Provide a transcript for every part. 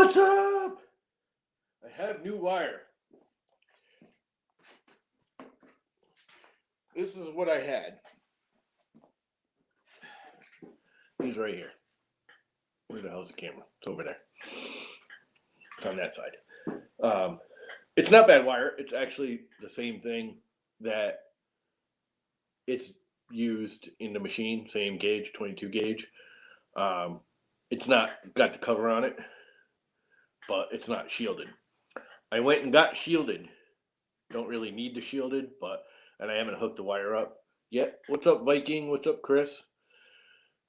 What's up? I have new wire. This is what I had. He's right here. Where the hell's the camera? It's over there. It's on that side. It's not bad wire. It's actually the same thing that it's used in the machine. Same gauge, 22 gauge. It's not got the cover on it, but it's not shielded. I went and got shielded. Don't really need the shielded, and I haven't hooked the wire up yet. What's up, Viking? What's up, Chris?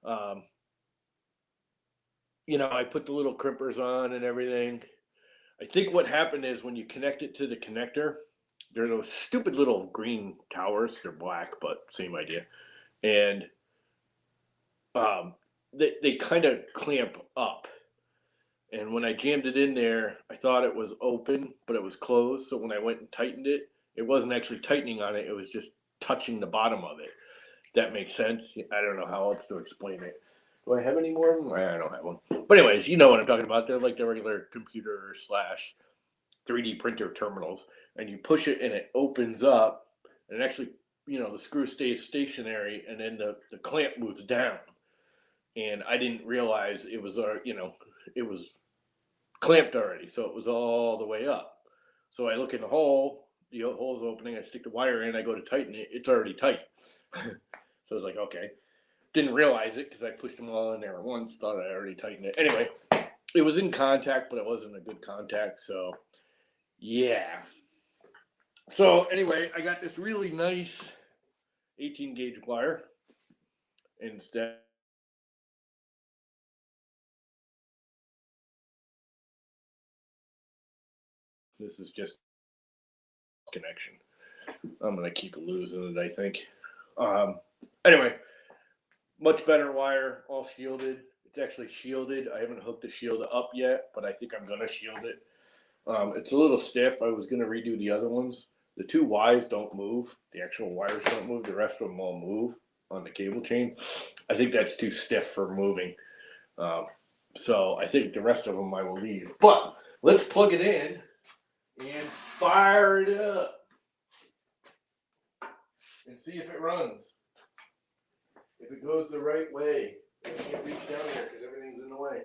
I put the little crimpers on and everything. I think what happened is when you connect it to the connector, there are those stupid little green towers. They're black, but same idea. And they kind of clamp up. And when I jammed it in there, I thought it was open, but it was closed. So when I went and tightened it, it wasn't actually tightening on it. It was just touching the bottom of it. That makes sense. I don't know how else to explain it. Do I have any more? I don't have one. But anyways, you know what I'm talking about. They're like the regular computer / 3D printer terminals. And you push it and it opens up. And actually, the screw stays stationary and then the clamp moves down. And I didn't realize it was, it was clamped already. So it was all the way up. So I look in the hole. The hole's opening. I stick the wire in. I go to tighten it. It's already tight. So I was like, okay. Didn't realize it because I pushed them all in there at once. Thought I already tightened it. Anyway, it was in contact, but it wasn't a good contact. So, yeah. So, anyway, I got this really nice 18 gauge wire instead. This is just connection. I'm going to keep losing it, I think. Anyway. Much better wire, all shielded. It's actually shielded. I haven't hooked the shield up yet, but I think I'm going to shield it. It's a little stiff. I was going to redo the other ones. The two Ys don't move. The actual wires don't move. The rest of them all move on the cable chain. I think that's too stiff for moving. So I think the rest of them I will leave. But let's plug it in and fire it up and see if it runs. If it goes the right way, I can't reach down here because everything's in the way.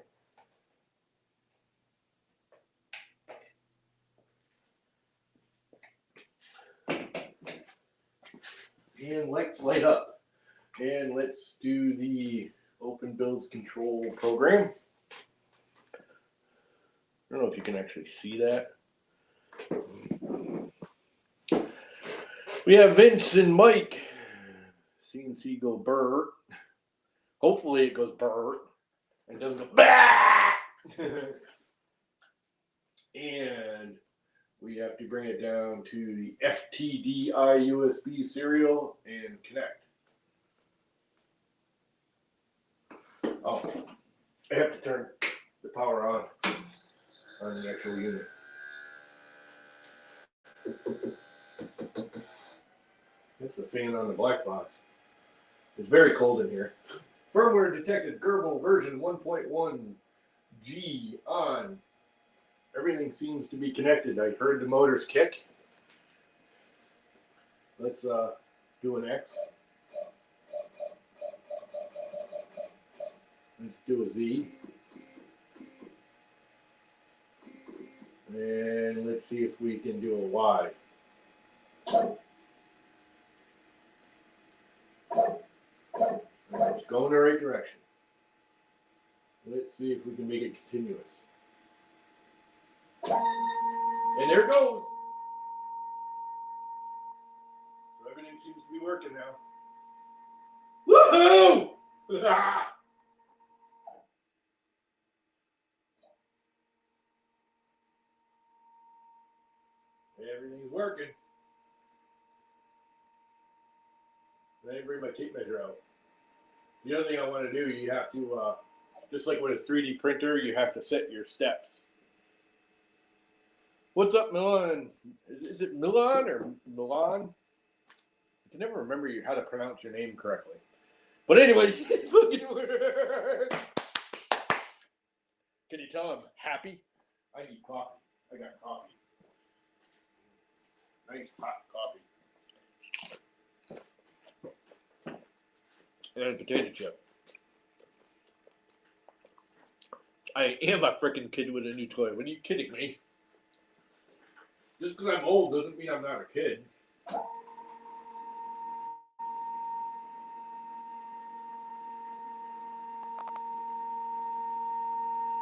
And lights light up. And let's do the Open Builds Control program. I don't know if you can actually see that. We have Vince and Mike. CNC go burr. Hopefully it goes burr and doesn't go bah! And we have to bring it down to the FTDI USB serial and connect. Oh, I have to turn the power on the actual unit. That's the fan on the black box. It's very cold in here. Firmware detected Kerbal version 1.1 G on. Everything seems to be connected. I heard the motors kick. Let's do an X. Let's do a Z. And let's see if we can do a Y. It's going the right direction. Let's see if we can make it continuous. And there it goes. So everything seems to be working now. Woohoo! Everything's working. I didn't bring my tape measure out. The other thing I want to do, you have to, just like with a 3D printer, you have to set your steps. What's up, Milan? Is it Milan or Milan? I can never remember how to pronounce your name correctly. But anyway, it's fucking work. Can you tell I'm happy? I need coffee. I got coffee. Nice hot coffee. And a potato chip. I am a freaking kid with a new toy. What are you kidding me? Just because I'm old doesn't mean I'm not a kid.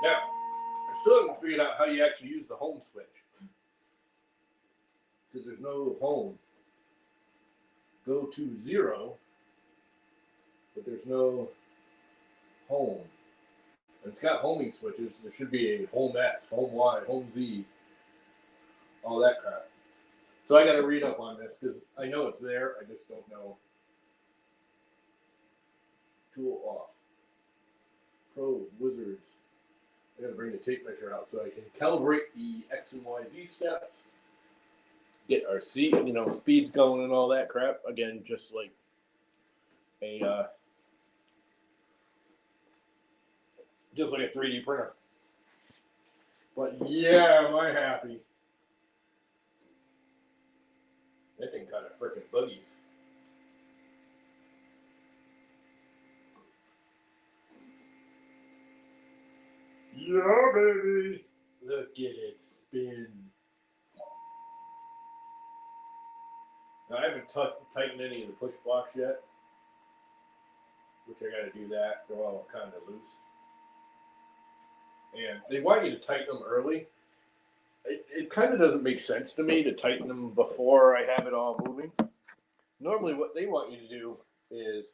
Now, I still haven't figured out how you actually use the home switch. Because there's no home. Go to 0, but there's no home. And it's got homing switches. There should be a home X, home Y, home Z, all that crap. So I got to read up on this because I know it's there. I just don't know. Tool off. Pro Wizards. I got to bring the tape measure out so I can calibrate the X and Y Z steps. Get our speeds going and all that crap. Again, just like a 3D printer. But yeah, am I happy. That thing kind of freaking buggies. Yeah, baby. Look at it spin. Now, I haven't tightened any of the push blocks yet, which I got to do that. They're all kind of loose. And they want you to tighten them early. It kind of doesn't make sense to me to tighten them before I have it all moving. Normally what they want you to do is,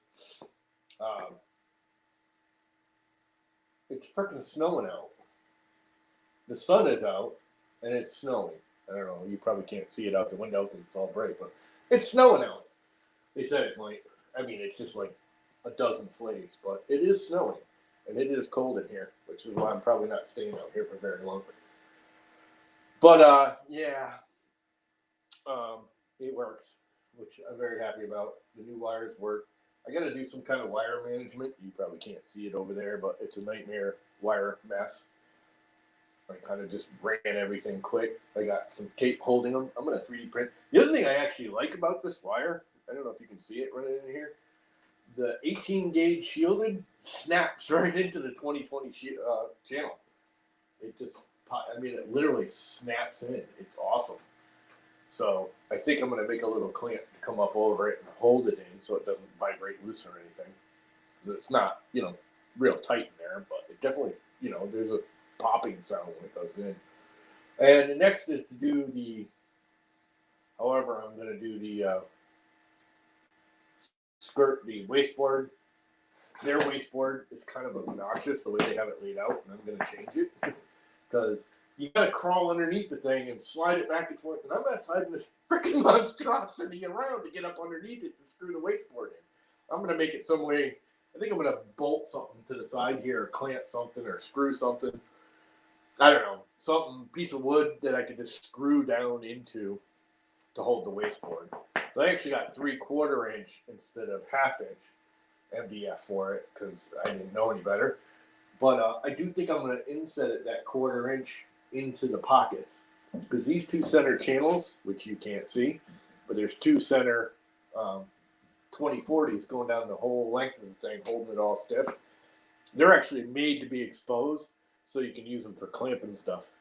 it's freaking snowing out. The sun is out and it's snowing. I don't know, you probably can't see it out the window because it's all bright, but it's snowing out. They said it might. I mean, it's just like a dozen flakes, but it is snowing. And it is cold in here, which is why I'm probably not staying out here for very long. But, yeah, it works, which I'm very happy about. The new wires work. I got to do some kind of wire management. You probably can't see it over there, but it's a nightmare wire mess. I kind of just ran everything quick. I got some tape holding them. I'm going to 3D print. The other thing I actually like about this wire, I don't know if you can see it running in here, the 18 gauge shielded snaps right into the 2020 channel. It just, it literally snaps in. It's awesome. So I think I'm going to make a little clamp to come up over it and hold it in so it doesn't vibrate loose or anything. It's not, real tight in there, but it definitely, there's a popping sound when it goes in. And the next is to do I'm going to do the skirt, the wasteboard. Their wasteboard is kind of obnoxious the way they have it laid out, and I'm going to change it because you got to crawl underneath the thing and slide it back and forth, and I'm not sliding this freaking monstrosity around to get up underneath it to screw the wasteboard in. I'm going to make it some way. I think I'm going to bolt something to the side here, or clamp something, or screw something. I don't know, something, piece of wood that I could just screw down into to hold the wasteboard. So I actually got 3/4 inch instead of 1/2 inch MDF for it because I didn't know any better. But I do think I'm going to inset it that 1/4 inch into the pockets because these two center channels, which you can't see, but there's two center 2040s going down the whole length of the thing, holding it all stiff. They're actually made to be exposed so you can use them for clamping stuff.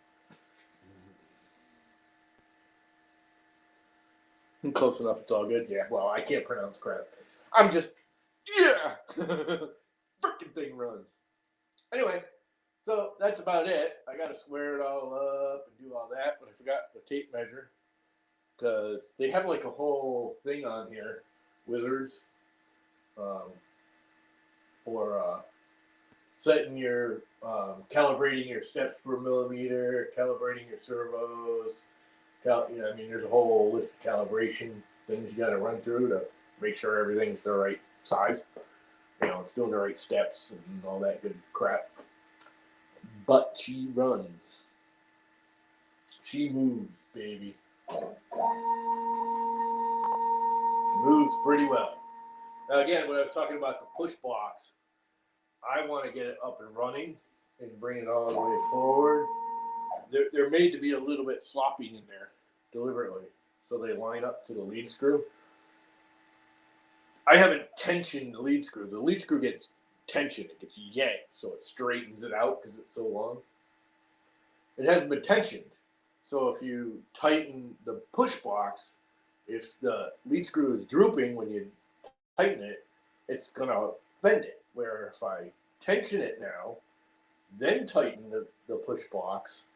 Close enough, it's all good. Yeah, well, I can't pronounce crap. I'm just, yeah! Freaking thing runs. Anyway, so that's about it. I got to square it all up and do all that, but I forgot the tape measure because they have like a whole thing on here, Wizards, for setting your, calibrating your steps per millimeter, calibrating your servos. There's a whole list of calibration things you got to run through to make sure everything's the right size. It's doing the right steps and all that good crap. But she runs. She moves, baby. She moves pretty well. Now, again, when I was talking about the push blocks, I want to get it up and running and bring it all the way forward. they're made to be a little bit sloppy in there deliberately, so they line up to the lead screw. I haven't tensioned the lead screw. The lead screw gets tension, it gets yanked, so it straightens it out because it's so long. It hasn't been tensioned, so if you tighten the push box, if the lead screw is drooping when you tighten it, it's gonna bend it. Where if I tension it now, then tighten the push box,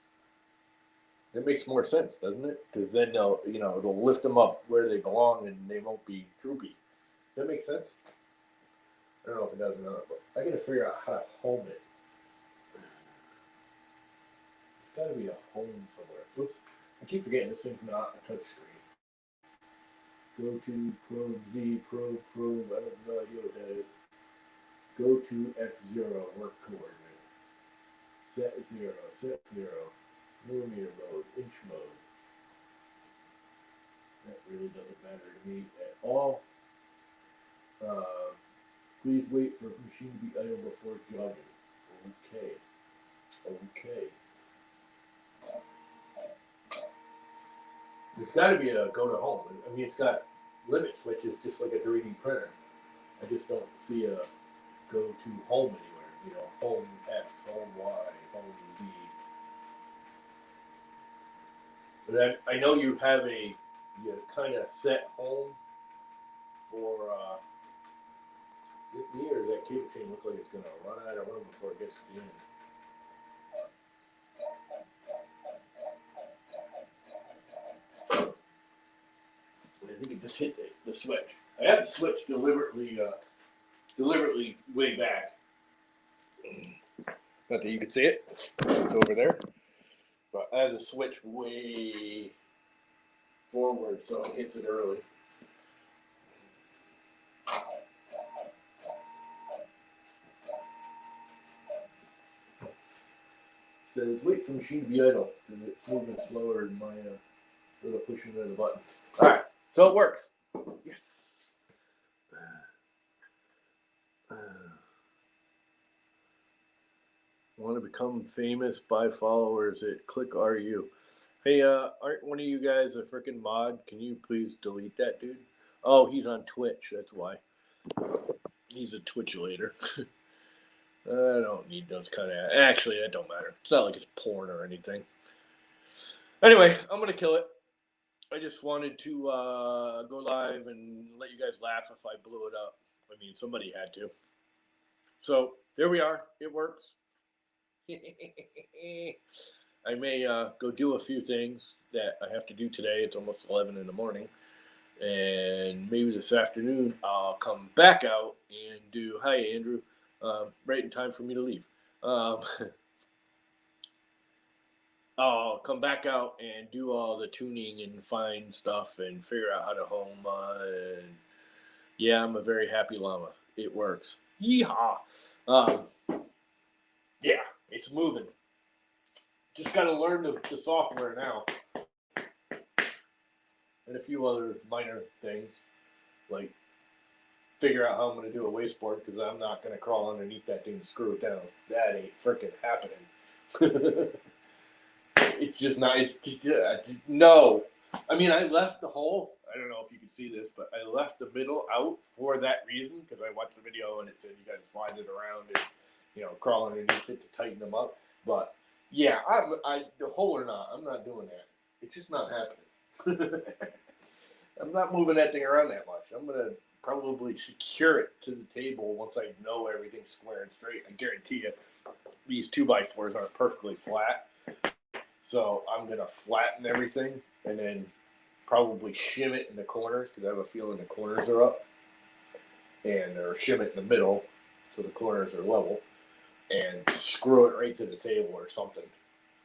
it makes more sense, doesn't it? Because then they'll lift them up where they belong and they won't be droopy. Does that make sense? I don't know if it does or not, but I gotta figure out how to home it. There's gotta be a home somewhere. Oops. I keep forgetting this thing's not a touch screen. Go to probe Z, probe. I have no idea what that is. Go to X0, work coordinate. Set 0, millimeter mode, inch mode. That really doesn't matter to me at all. Please wait for machine to be idle before jogging. Okay. There's got to be a go to home. I mean, it's got limit switches just like a 3D printer. I just don't see a go to home anywhere. Home X, home Y, home Z. But I know you have you kind of set home for me, or does that cable chain look like it's going to run out of room before it gets to the end? I think it just hit the switch. I had the switch deliberately way back. Not that you could see it. It's over there. But I had the switch way forward so it hits it early. Says wait for the machine to be idle because it's moving slower than my little pushing of the buttons. Alright, so it works. Yes. Want to become famous? Buy followers at ClickRU. Hey, aren't one of you guys a freaking mod? Can you please delete that dude? Oh, he's on Twitch. That's why. He's a Twitchulator. I don't need those kind of. Actually, that don't matter. It's not like it's porn or anything. Anyway, I'm gonna kill it. I just wanted to go live and let you guys laugh if I blew it up. I mean, somebody had to. So there we are. It works. I may go do a few things that I have to do today. It's almost 11 in the morning. And maybe this afternoon I'll come back out and do, hi, Andrew, right in time for me to leave. I'll come back out and do all the tuning and find stuff and figure out how to home. And yeah, I'm a very happy llama. It works. Yeehaw. Yeah, it's moving. Just got to learn the software now. And a few other minor things, like figure out how I'm going to do a wasteboard because I'm not going to crawl underneath that thing to screw it down. That ain't freaking happening. It's just not. It's just, no. I mean, I left the hole. I don't know if you can see this, but I left the middle out for that reason because I watched the video and it said you got to slide it around and crawl underneath it to tighten them up. But yeah, the hole or not, I'm not doing that. It's just not happening. I'm not moving that thing around that much. I'm going to probably secure it to the table once I know everything's square and straight. I guarantee you these 2x4s aren't perfectly flat. So I'm going to flatten everything and then probably shim it in the corners because I have a feeling the corners are up. Or shim it in the middle so the corners are level. And screw it right to the table or something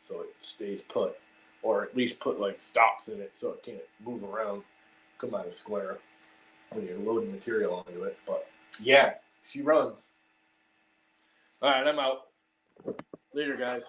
so it stays put. Or at least put like stops in it so it can't move around, come out of square when you're loading material onto it. But yeah, she runs. All right, I'm out. Later, guys.